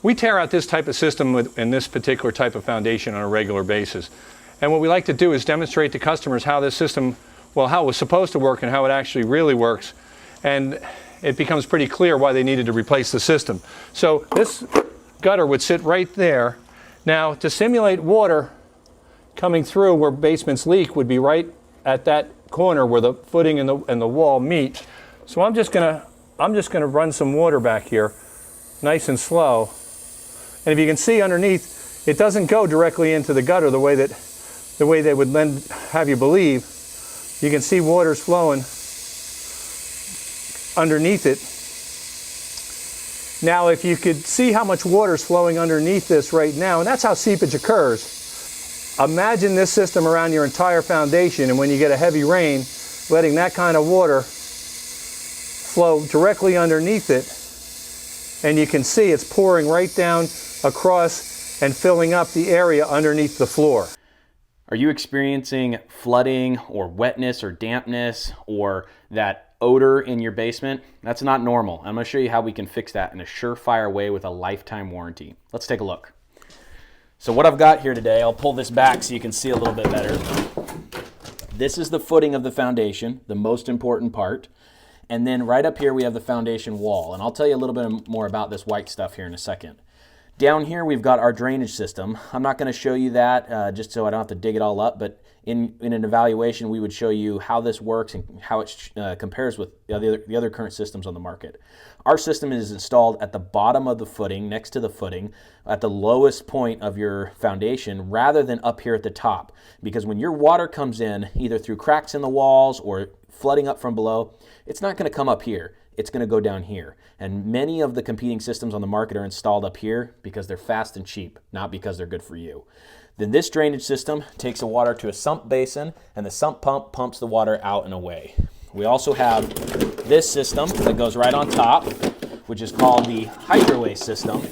We tear out this type of system in this particular type of foundation on a regular basis. And what we like to do is demonstrate to customers how this system, well, how it was supposed to work and how it actually really works. And it becomes pretty clear why they needed to replace the system. So this gutter would sit right there. Now, to simulate water coming through where basements leak would be right at that corner where the footing and the wall meet. So I'm just gonna run some water back here, nice and slow. And if you can see underneath, it doesn't go directly into the gutter the way they would then have you believe. You can see water's flowing underneath it. Now, if you could see how much water's flowing underneath this right now, and that's how seepage occurs. Imagine this system around your entire foundation, and when you get a heavy rain, letting that kind of water flow directly underneath it, and you can see it's pouring right down across and filling up the area underneath the floor. Are you experiencing flooding or wetness or dampness or that odor in your basement? That's not normal. I'm going to show you how we can fix that in a surefire way with a lifetime warranty. Let's take a look. So what I've got here today, I'll pull this back so you can see a little bit better. This is the footing of the foundation, the most important part. And then right up here we have the foundation wall. And I'll tell you a little bit more about this white stuff here in a second. Down here we've got our drainage system. I'm not going to show you that just so I don't have to dig it all up, but in an evaluation we would show you how this works and how it compares with the other current systems on the market. Our system is installed at the bottom of the footing, next to the footing, at the lowest point of your foundation rather than up here at the top. Because when your water comes in, either through cracks in the walls or flooding up from below, it's not going to come up here. It's going to go down here. And many of the competing systems on the market are installed up here because they're fast and cheap, not because they're good for you. Then this drainage system takes the water to a sump basin, and the sump pump pumps the water out and away. We also have this system that goes right on top, which is called the hydroway system.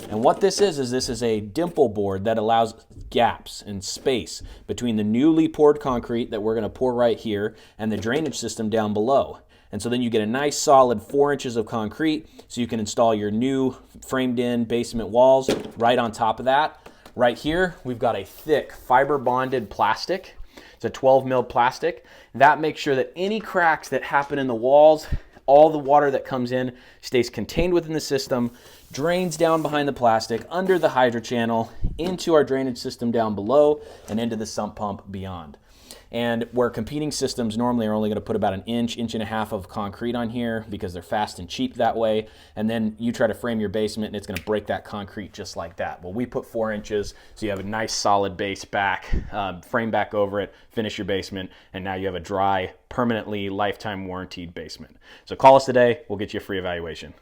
And what this is this is a dimple board that allows gaps and space between the newly poured concrete that we're going to pour right here and the drainage system down below. And so then you get a nice solid 4 inches of concrete so you can install your new framed in basement walls right on top of that. Right here, we've got a thick fiber bonded plastic. It's a 12 mil plastic. That makes sure that any cracks that happen in the walls, all the water that comes in stays contained within the system, drains down behind the plastic, under the hydro channel, into our drainage system down below, and into the sump pump beyond. And where competing systems normally are only going to put about an inch and a half of concrete on here because they're fast and cheap that way, and then you try to frame your basement and it's going to break that concrete just like that. Well, we put 4 inches so you have a nice solid base back, frame back over it, finish your basement, and now you have a dry, permanently lifetime warranted basement. So call us today, we'll get you a free evaluation.